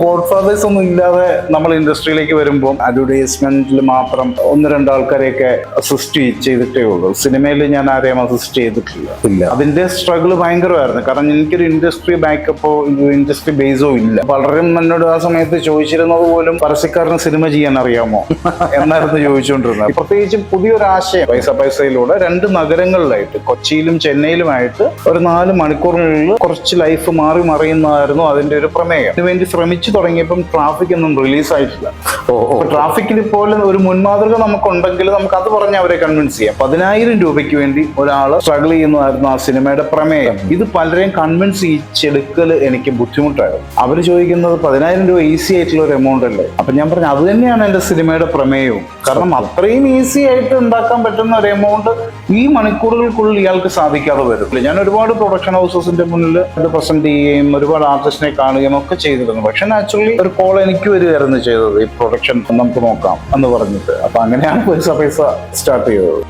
God fathers ഒന്നും ഇല്ലാതെ നമ്മൾ ഇൻഡസ്ട്രിയിലേക്ക് വരുമ്പോൾ അഡ്വർടൈസ്മെന്റിൽ മാത്രം 1-2 ആൾക്കാരെയൊക്കെ അസിസ്റ്റ് ചെയ്തിട്ടേ ഉള്ളൂ. സിനിമയിൽ ഞാൻ ആരെയും അസിസ്റ്റ് ചെയ്തിട്ടില്ല. അതിന്റെ സ്ട്രഗിൾ ഭയങ്കരമായിരുന്നു. കാരണം എനിക്കൊരു ഇൻഡസ്ട്രി ബാക്കപ്പോ ഇൻഡസ്ട്രി ബേസോ ഇല്ല. പലരും എന്നോട് ആ സമയത്ത് ചോദിച്ചിരുന്നത് പോലും പരസ്യക്കാരന് സിനിമ ചെയ്യാൻ അറിയാമോ എന്നായിരുന്നു ചോദിച്ചുകൊണ്ടിരുന്നത്. പ്രത്യേകിച്ച് പുതിയൊരാശയം പൈസയിലൂടെ 2 നഗരങ്ങളിലായിട്ട് കൊച്ചിയിലും ചെന്നൈയിലുമായിട്ട് ഒരു 4 മണിക്കൂറിനുള്ളിൽ കുറച്ച് ലൈഫ് മാറി മറിയുന്നതായിരുന്നു അതിന്റെ ഒരു പ്രമേയം. അതിനുവേണ്ടി ശ്രമിച്ചു തുടങ്ങിയപ്പം ട്രാഫിക് ഒന്നും റിലീസായിട്ടില്ല. ട്രാഫിക്കിൽ പോലും ഒരു മുൻമാതൃക നമുക്കുണ്ടെങ്കിൽ നമുക്ക് അത് പറഞ്ഞ് അവരെ കൺവിൻസ് ചെയ്യാം. 10,000 രൂപയ്ക്ക് വേണ്ടി ഒരാൾ സ്ട്രഗിൾ ചെയ്യുന്നതായിരുന്നു ആ സിനിമയുടെ പ്രമേയം. ഇത് പലരെയും കൺവിൻസ് ചെയ്യിച്ചെടുക്കൽ എനിക്ക് ബുദ്ധിമുട്ടായിരുന്നു. അവർ ചോദിക്കുന്നത് 10,000 രൂപ ഈസി ആയിട്ടുള്ള ഒരു എമൗണ്ട് അല്ലേ. അപ്പൊ ഞാൻ പറഞ്ഞു അത് തന്നെയാണ് എന്റെ സിനിമയുടെ പ്രമേയവും. കാരണം അത്രയും ഈസി ആയിട്ട് ഉണ്ടാക്കാൻ പറ്റുന്ന ഒരു എമൗണ്ട് ഈ മണിക്കൂറുകൾക്കുള്ളിൽ ഇയാൾക്ക് സാധിക്കാതെ വരും. ഞാൻ ഒരുപാട് പ്രൊഡക്ഷൻ ഹൗസസിന്റെ മുന്നിൽ പ്രസന്റ് ചെയ്യുകയും ഒരുപാട് ആർട്ടിസ്റ്റിനെ കാണുകയും ഒക്കെ ചെയ്തിരുന്നു. പക്ഷെ നാച്ചുറലി ഒരു കോൾ എനിക്ക് വരികയായിരുന്നു ചെയ്തത്, ഈ പ്രൊഡക്ഷൻ നമുക്ക് നോക്കാം എന്ന് പറഞ്ഞിട്ട്. അപ്പൊ അങ്ങനെയാണ് പൈസ സ്റ്റാർട്ട് ചെയ്തത്.